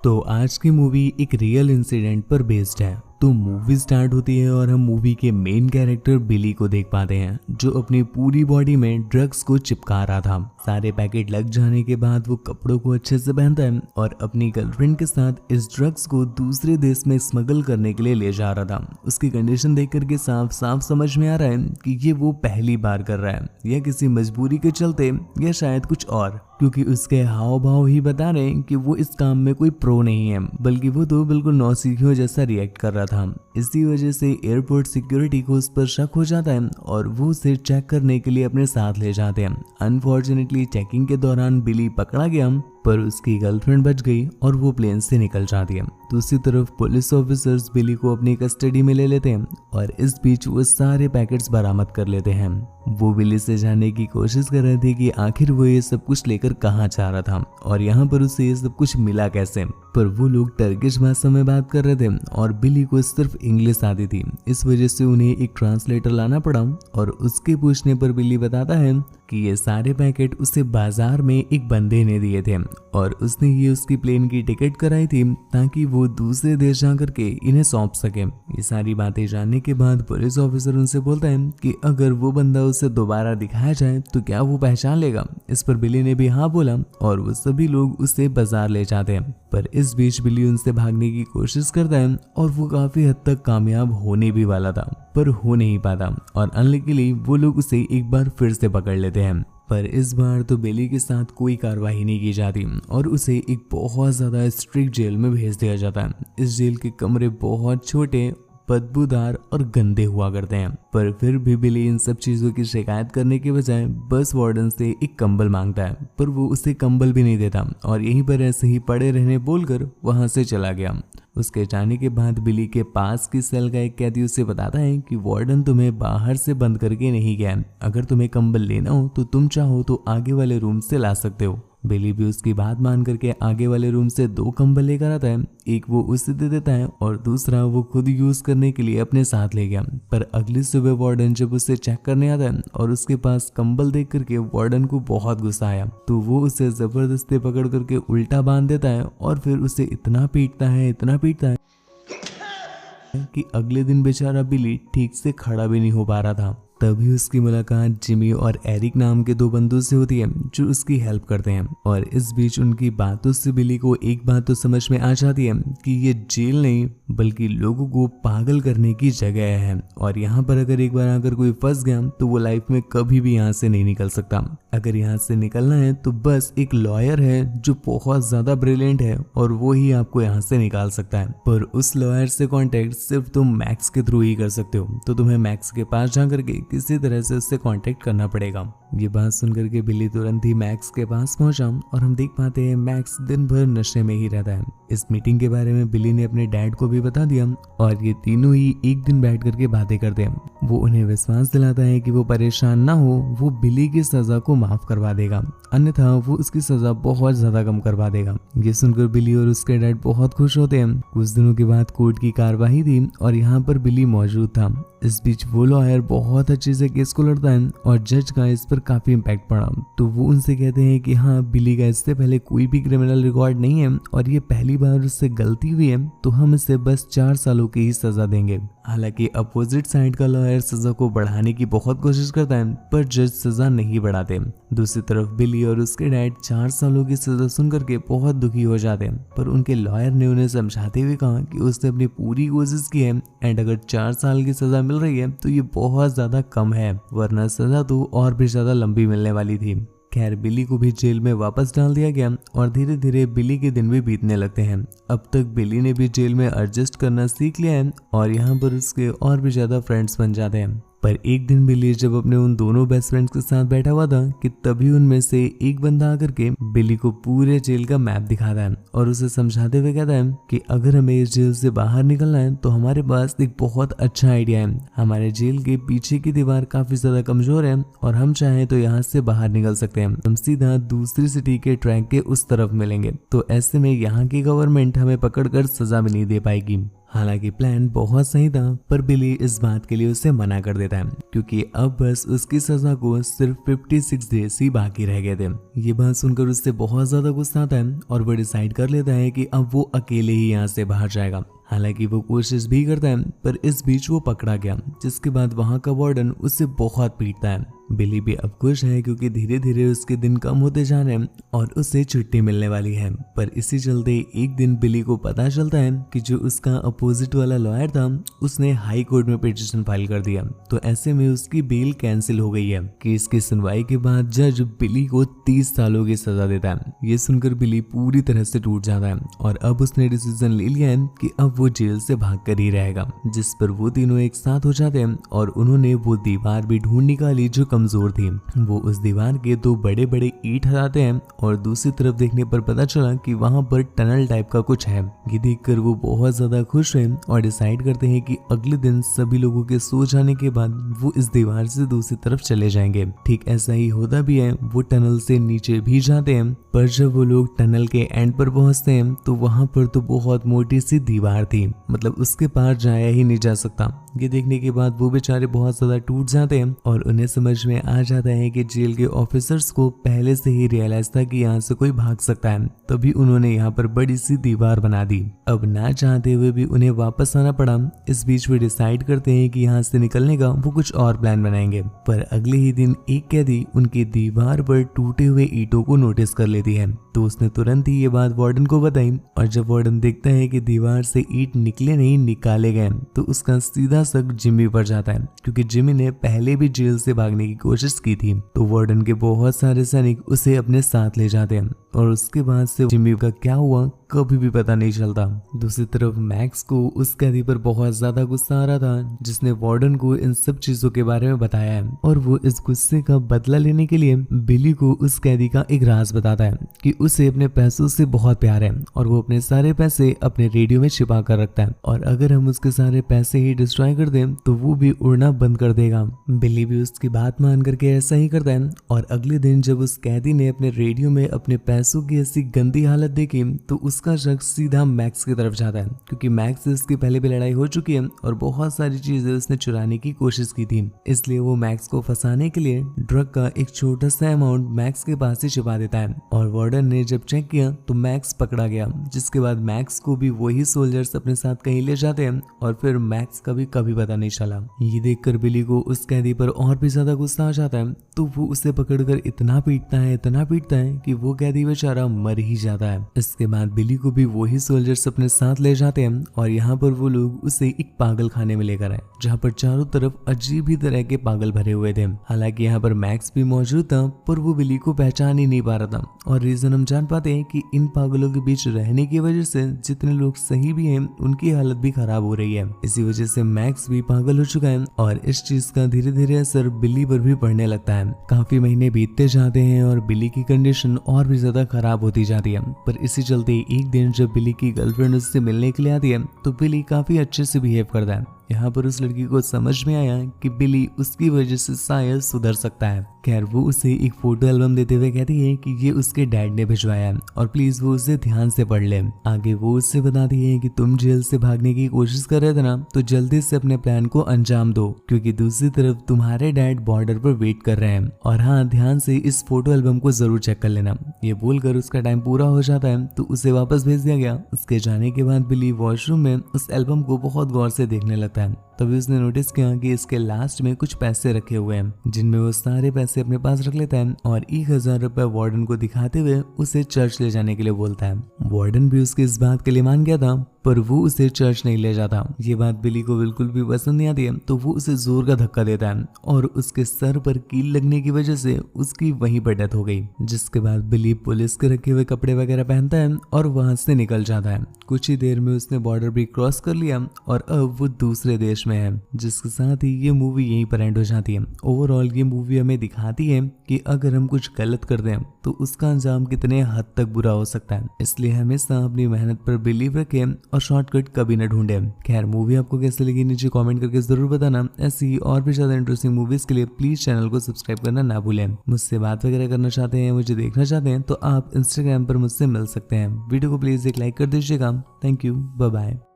तो आज की मूवी एक रियल इंसिडेंट पर बेस्ड है। तो मूवी स्टार्ट होती है और हम मूवी के मेन कैरेक्टर बिली को देख पाते हैं, जो अपनी पूरी बॉडी में ड्रग्स को चिपका रहा था। सारे पैकेट लग जाने के बाद वो कपड़ों को अच्छे से पहनता है और अपनी गर्लफ्रेंड के साथ इस ड्रग्स को दूसरे देश में स्मगल करने के लिए ले जा रहा था। उसकी कंडीशन देख करके साफ साफ समझ में आ रहा है कि ये वो पहली बार कर रहा है, या किसी मजबूरी के चलते, या शायद कुछ और, क्योंकि उसके हाव भाव ही बता रहे हैं कि वो इस काम में कोई प्रो नहीं है, बल्कि वो तो बिल्कुल नौसिखियों जैसा रिएक्ट कर रहा था। इसी वजह से एयरपोर्ट सिक्योरिटी को उस पर शक हो जाता है और वो उसे चेक करने के लिए अपने साथ ले जाते हैं। अनफॉर्चुनेटली चेकिंग के दौरान बिली पकड़ा गया, पर उसकी गर्लफ्रेंड बच गई और वो प्लेन से निकल जाती है। दूसरी तरफ पुलिस ऑफिसर्स बिली को अपनी कस्टडी में ले लेते हैं और इस बीच वो सारे पैकेट्स बरामद कर लेते हैं। वो बिली से जानने की कोशिश कर रहे थे कि आखिर वो ये सब कुछ लेकर कहाँ जा रहा था और यहाँ पर उसे ये सब कुछ मिला कैसे, पर वो लोग टर्किश भाषा में बात कर रहे थे और बिली को सिर्फ इंग्लिश आती थी। इस वजह से उन्हें एक ट्रांसलेटर लाना पड़ा और उसके पूछने पर बिली बताता है कि ये सारे पैकेट उसे बाजार में एक बंदे ने दिए थे और उसने ये उसकी प्लेन की टिकट कराई थी ताकि वो दूसरे देश जाकर के इन्हें सौंप सके। ये सारी बातें जानने के बाद पुलिस ऑफिसर उनसे बोलता है कि अगर वो बंदा उसे दोबारा दिखाया जाए तो क्या वो पहचान लेगा। इस पर बिली ने भी हाँ बोला और वो सभी लोग उसे बाजार ले जाते हैं। पर इस बीच बिली उनसे भागने की कोशिश करता है और वो काफी हद तक कामयाब होने भी वाला था, पर हो नहीं पाता और अनलकीली वो लोग उसे एक बार फिर से पकड़ लेते हैं। पर इस बार तो बिली के साथ कोई कार्रवाई नहीं की जाती और उसे एक बहुत ज्यादा स्ट्रिक्ट जेल में भेज दिया जाता है। इस जेल के कमरे बहुत छोटे, बदबूदार और गंदे हुआ करते हैं, पर फिर भी बिली इन सब चीजों की शिकायत करने के बजाय बस वार्डन से एक कंबल मांगता है, पर वो उसे कंबल भी नहीं देता और यहीं पर ऐसे ही पड़े रहने बोलकर वहां से चला गया। उसके जाने के बाद बिली के पास की सेल का एक कैदी उसे बताता है कि वार्डन तुम्हें बाहर से बंद करके नहीं गया, अगर तुम्हें कंबल लेना हो तो तुम चाहो तो आगे वाले रूम से ला सकते हो। बिली भी उसकी बात मान करके आगे वाले रूम से 2 कंबल लेकर आता है। एक वो उसे दे देता है और दूसरा वो खुद यूज करने के लिए अपने साथ ले गया। पर अगली सुबह वार्डन जब उसे चेक करने आता है और उसके पास कंबल देख करके वार्डन को बहुत गुस्सा आया, तो वो उसे जबरदस्ती पकड़ करके उल्टा बांध देता है और फिर उसे इतना पीटता है कि अगले दिन बेचारा बिली ठीक से खड़ा भी नहीं हो पा रहा था। तभी उसकी मुलाकात जिमी और एरिक नाम के 2 बंदों से होती है जो उसकी हेल्प करते हैं और इस बीच उनकी बातों से बिली को एक बात तो समझ में आ जाती है कि ये जेल नहीं बल्कि लोगों को पागल करने की जगह है और यहाँ पर अगर एक बार अगर कोई फंस गया तो वो लाइफ में कभी भी यहाँ से नहीं निकल सकता। अगर यहाँ से निकलना है तो बस एक लॉयर है जो बहुत ज्यादा ब्रिलियंट है और वो ही आपको यहाँ से निकाल सकता है, पर उस लॉयर से कांटेक्ट सिर्फ तुम मैक्स के थ्रू ही कर सकते हो। तो तुम्हें मैक्स के पास जाकर के किसी तरह से उससे कांटेक्ट करना पड़ेगा। ये बात सुनकर के बिली तुरंत ही मैक्स के पास पहुंचा और हम देख पाते हैं मैक्स दिन भर नशे में ही रहता है। इस मीटिंग के बारे में बिली ने अपने डैड को भी बता दिया और ये तीनों ही एक दिन बैठ करके बातें करते हैं। वो उन्हें विश्वास दिलाता है कि वो परेशान ना हो, वो बिली की सजा को माफ करवा देगा, अन्यथा वो उसकी सजा बहुत ज्यादा कम करवा देगा। ये सुनकर बिली और उसके डैड बहुत खुश होते हैं। कुछ दिनों के बाद कोर्ट की कार्यवाही थी और यहाँ पर बिली मौजूद था। इस बीच वो लॉयर बहुत अच्छे से केस को लड़ता है और जज का इस पर काफी इम्पैक्ट पड़ा, तो वो उनसे कहते हैं कि हाँ, बिली का इससे पहले कोई भी क्रिमिनल रिकॉर्ड नहीं है और ये पहली बार उससे गलती हुई है, तो हम इसे बस 4 सालों की ही सजा देंगे। हालांकि अपोजिट साइड का लॉयर सजा को बढ़ाने की बहुत कोशिश करता है, पर जज सजा नहीं बढ़ाते। दूसरी तरफ बिली और उसके डैड 4 सालों की सजा सुनकर के बहुत दुखी हो जाते हैं, पर उनके लॉयर ने उन्हें समझाते हुए कहा कि उसने अपनी पूरी कोशिश की है एंड अगर 4 साल की सजा मिल रही है तो ये बहुत ज्यादा कम है, वरना सजा तो और भी ज्यादा लंबी मिलने वाली थी। खैर, बिली को भी जेल में वापस डाल दिया गया और धीरे धीरे बिली के दिन भी बीतने लगते हैं। अब तक बिली ने भी जेल में एडजस्ट करना सीख लिया है और यहाँ पर उसके और भी ज्यादा फ्रेंड्स बन जाते हैं। पर एक दिन बिली जब अपने उन दोनों बेस्ट फ्रेंड्स के साथ बैठा हुआ था कि तभी उनमें से एक बंदा आकर के बिली को पूरे जेल का मैप दिखाता है और उसे समझाते हुए कहता है कि अगर हमें इस जेल से बाहर निकलना है तो हमारे पास एक बहुत अच्छा आइडिया है। हमारे जेल के पीछे की दीवार काफी ज्यादा कमजोर है और हम चाहें तो यहाँ से बाहर निकल सकते हैं। हम सीधा दूसरी सिटी के ट्रैक के उस तरफ मिलेंगे, तो ऐसे में यहाँ की गवर्नमेंट हमें पकड़ कर सजा भी नहीं दे पाएगी। हालांकि प्लान बहुत सही था, पर बिली इस बात के लिए उसे मना कर देता है क्योंकि अब बस उसकी सजा को सिर्फ 56 डेज ही बाकी रह गए थे। ये बात सुनकर उससे बहुत ज्यादा गुस्सा आता है और वो डिसाइड कर लेता है कि अब वो अकेले ही यहाँ से बाहर जाएगा। हालांकि वो कोशिश भी करता है, पर इस बीच वो पकड़ा गया, जिसके बाद वहां का वार्डन उसे बहुत पीटता है। बिली भी अब खुश है क्योंकि धीरे धीरे उसके दिन कम होते जा रहे हैं और उसे छुट्टी मिलने वाली है। पर इसी चलते एक दिन बिली को पता चलता है कि जो उसका अपोजिट वाला लॉयर था उसने हाई कोर्ट में पिटीशन फाइल कर दिया, तो ऐसे में उसकी बेल कैंसिल हो गई है। केस की सुनवाई के बाद जज बिली को 30 सालों की सजा देता है। ये सुनकर बिली पूरी तरह से टूट जाता है और अब उसने डिसीजन ले लिया है कि अब वो जेल से भाग कर ही रहेगा, जिस पर वो तीनों एक साथ हो जाते हैं और उन्होंने वो दीवार भी ढूंढ निकाली जो कमजोर थी। वो उस दीवार के 2 बड़े बड़े ईंट हटाते हैं और दूसरी तरफ देखने पर पता चला कि वहां पर टनल टाइप का कुछ है। ये देखकर वो बहुत ज्यादा खुश हुए और डिसाइड करते हैं कि अगले दिन सभी लोगों के सो जाने के बाद वो इस दीवार से दूसरी तरफ चले जाएंगे। ठीक ऐसा ही होता भी है, वो टनल से नीचे भी जाते हैं, पर जब वो लोग टनल के एंड पर पहुंचते हैं तो वहां पर तो बहुत मोटी सी दीवार थी, मतलब उसके पार जाया ही नहीं जा सकता। ये देखने के बाद वो बेचारे बहुत ज्यादा टूट जाते हैं और उन्हें समझ में आ जाता है कि जेल के ऑफिसर्स को पहले से ही रियलाइज था कि यहाँ से कोई भाग सकता है, तभी उन्होंने यहाँ पर बड़ी सी दीवार बना दी। अब ना चाहते हुए भी उन्हें वापस आना पड़ा। इस बीच वे डिसाइड करते हैं कि यहाँ से निकलने का वो कुछ और प्लान बनाएंगे, पर अगले ही दिन एक कैदी उनकी दीवार पर टूटे हुए ईंटों को नोटिस कर लेती है, तो उसने तुरंत ही ये बात वार्डन को बताई। और जब वार्डन देखता है कि दीवार से ईंट निकले नहीं निकाले गए, तो उसका सीधा शक जिमी पर जाता है क्योंकि जिमी ने पहले भी जेल से भागने की कोशिश की थी। तो वार्डन के बहुत सारे सैनिक उसे अपने साथ ले जाते हैं और उसके बाद से जिमी का क्या हुआ कभी भी पता नहीं चलता। दूसरी तरफ मैक्स को उस कैदी पर बहुत ज्यादा गुस्सा आ रहा था जिसने वार्डन को इन सब चीजों के बारे में बताया है, और वो इस गुस्से का बदला लेने के लिए बिली को उस कैदी का एक राज बताता है कि उसे अपने पैसों से बहुत प्यार है और वो अपने सारे पैसे अपने रेडियो में छिपा कर रखता है, और अगर हम उसके सारे पैसे ही डिस्ट्रॉय कर दें तो वो भी उड़ना बंद कर देगा। बिली भी उसकी बात मान करके ऐसा ही करता है, और अगले दिन जब उस कैदी ने अपने रेडियो में अपने पैसों की ऐसी गंदी हालत देखी तो उसका शक सीधा मैक्स की तरफ जाता है, क्योंकि मैक्स से उसकी पहले भी लड़ाई हो चुकी है और बहुत सारी चीजें उसने चुराने की कोशिश की थी। इसलिए वो मैक्स को फंसाने के लिए ड्रग का एक छोटा सा अमाउंट मैक्स के पास ही छिपा देता है, और वार्डन ने जब चेक किया तो मैक्स पकड़ा गया, जिसके बाद मैक्स को भी वही सोल्जर्स अपने साथ कहीं ले जाते हैं और फिर मैक्स का भी कभी पता नहीं चला। ये देखकर बिली को उस कैदी पर और भी ज्यादा गुस्सा आ जाता है, तो वो उसे पकड़कर इतना पीटता है कि वो कैदी बेचारा मर ही जाता है। इसके बाद बिली को भी वही सोल्जर्स अपने साथ ले जाते हैं और यहाँ पर वो लोग उसे एक पागल खाने में लेकर आए, जहाँ पर चारों तरफ अजीब ही तरह के पागल भरे हुए थे। हालांकि यहाँ पर मैक्स भी मौजूद था, पर वो बिली को पहचान ही नहीं पा रहा था, और रीजन हम जान पाते हैं कि इन पागलों के बीच रहने की वजह से जितने लोग सही भी हैं उनकी हालत भी खराब हो रही है। इसी वजह से मैक्स भी पागल हो चुका है और इस चीज का धीरे धीरे असर बिली पर भी पड़ने लगता है। काफी महीने बीतते जाते हैं और बिली की कंडीशन और भी ज्यादा खराब होती जाती है, पर इसी चलते एक दिन जब बिली की गर्लफ्रेंड उससे मिलने के लिए आती है तो बिली काफी अच्छे से बिहेव करता है। यहाँ पर उस लड़की को समझ में आया कि बिली उसकी वजह से शायद सुधर सकता है। खैर वो उसे एक फोटो एल्बम देते हुए कहती है कि ये उसके डैड ने भिजवाया है और प्लीज वो उसे ध्यान से पढ़ ले। आगे वो उससे बताती है कि तुम जेल से भागने की कोशिश कर रहे थे ना, तो जल्दी से अपने प्लान को अंजाम दो, क्योंकि दूसरी तरफ तुम्हारे डैड बॉर्डर पर वेट कर रहे हैं, और हाँ ध्यान से इस फोटो एल्बम को जरूर चेक कर लेना। ये बोलकर उसका टाइम पूरा हो जाता है तो उसे वापस भेज दिया गया। उसके जाने के बाद बिली वॉशरूम में उस एल्बम को बहुत गौर से देखने लगता है। तभी उसने नोटिस किया कि इसके लास्ट में कुछ पैसे रखे हुए हैं, जिनमें वो सारे पैसे अपने पास रख लेता है और 1000 रुपए वार्डन को दिखाते हुए उसे चर्च ले जाने के लिए बोलता है। वार्डन भी उसकी इस बात के लिए मान गया था, पर वो उसे चर्च नहीं ले जाता। ये बात बिली को बिल्कुल भी पसंद नहीं आती है, तो वो उसे जोर का धक्का देता है और उसके सर पर कील लगने की वजह से उसकी वहीं पर डेथ हो गई। जिसके बाद बिली पुलिस के रखे हुए कपड़े वगैरह पहनता है और वहां से निकल जाता है। कुछ ही देर में उसने बॉर्डर भी क्रॉस कर लिया और अब वो दूसरे देश में है। जिसके साथ ही ये मूवी यहीं पर एंड हो जाती है। ओवरऑल ये मूवी हमें दिखाती है कि अगर हम कुछ गलत कर दें तो उसका अंजाम कितने हद तक बुरा हो सकता है। इसलिए हमेशा अपनी मेहनत पर बिलीव रखें और शॉर्टकट कभी न ढूंढें। खैर मूवी आपको कैसे लगी नीचे कमेंट करके जरूर बताना। ऐसी और भी ज्यादा इंटरेस्टिंग मूवीज के लिए प्लीज चैनल को सब्सक्राइब करना ना भूलें। मुझसे बात वगैरह करना चाहते हैं, मुझे देखना चाहते हैं, तो आप इंस्टाग्राम पर मुझसे मिल सकते हैं। वीडियो को प्लीज एक लाइक कर दीजिएगा। Thank you, bye bye.